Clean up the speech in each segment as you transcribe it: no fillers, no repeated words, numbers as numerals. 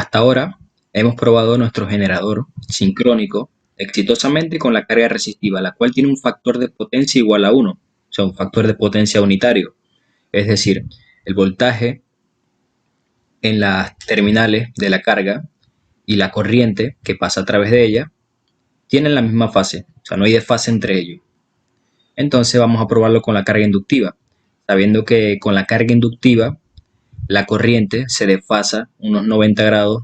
Hasta ahora hemos probado nuestro generador sincrónico exitosamente con la carga resistiva, la cual tiene un factor de potencia igual a 1, o sea, un factor de potencia unitario. Es decir, el voltaje en las terminales de la carga y la corriente que pasa a través de ella tienen la misma fase, o sea, no hay desfase entre ellos. Entonces vamos a probarlo con la carga inductiva, sabiendo que con la carga inductiva la corriente se desfasa unos 90 grados,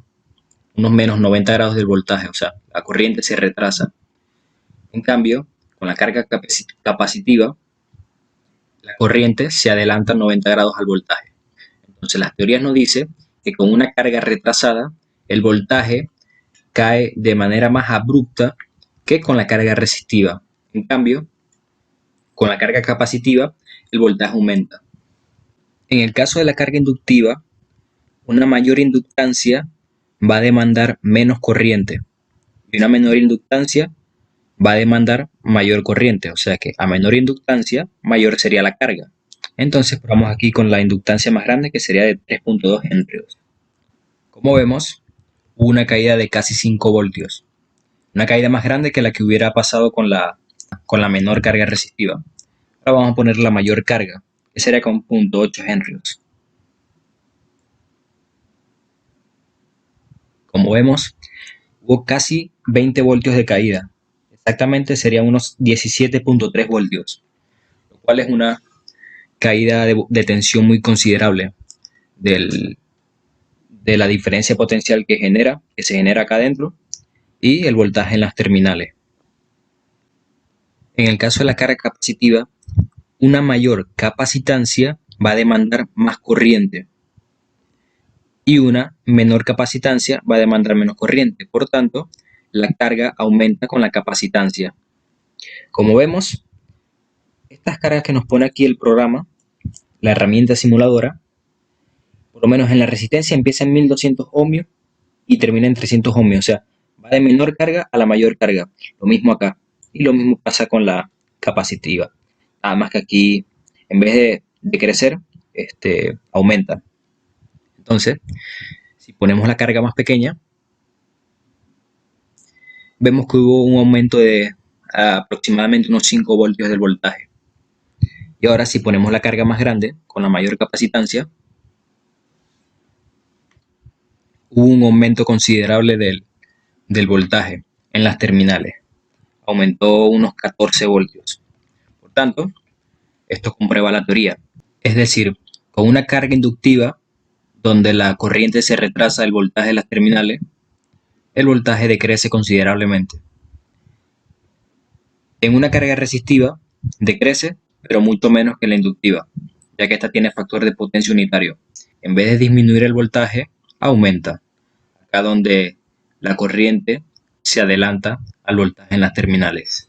unos menos 90 grados del voltaje, o sea, la corriente se retrasa. En cambio, con la carga capacitiva, la corriente se adelanta 90 grados al voltaje. Entonces, las teorías nos dicen que con una carga retrasada, el voltaje cae de manera más abrupta que con la carga resistiva. En cambio, con la carga capacitiva, el voltaje aumenta. En el caso de la carga inductiva, una mayor inductancia va a demandar menos corriente y una menor inductancia va a demandar mayor corriente, o sea que a menor inductancia, mayor sería la carga. Entonces probamos aquí con la inductancia más grande, que sería de 3.2 henrios. Como vemos, hubo una caída de casi 5 voltios, una caída más grande que la que hubiera pasado con la menor carga resistiva. Ahora vamos a poner la mayor carga, que sería con 0.8 henrios. Como vemos, hubo casi 20 voltios de caída. Exactamente serían unos 17.3 voltios, lo cual es una caída de tensión muy considerable de la diferencia potencial que se genera acá adentro y el voltaje en las terminales. En el caso de la carga capacitiva, una mayor capacitancia va a demandar más corriente y una menor capacitancia va a demandar menos corriente. Por tanto, la carga aumenta con la capacitancia. Como vemos, estas cargas que nos pone aquí el programa, la herramienta simuladora, por lo menos en la resistencia empieza en 1200 ohmios y termina en 300 ohmios, o sea, va de menor carga a la mayor carga. Lo mismo acá. Y lo mismo pasa con la capacitiva. Nada más que aquí, en vez de crecer, aumenta. Entonces, si ponemos la carga más pequeña, vemos que hubo un aumento de aproximadamente unos 5 voltios del voltaje. Y ahora si ponemos la carga más grande, con la mayor capacitancia, hubo un aumento considerable del voltaje en las terminales. Aumentó unos 14 voltios. Por tanto, esto comprueba la teoría. Es decir, con una carga inductiva, donde la corriente se retrasa el voltaje de las terminales, el voltaje decrece considerablemente. En una carga resistiva, decrece, pero mucho menos que la inductiva, ya que esta tiene factor de potencia unitario. En vez de disminuir el voltaje, aumenta. Acá donde la corriente se adelanta al voltaje en las terminales.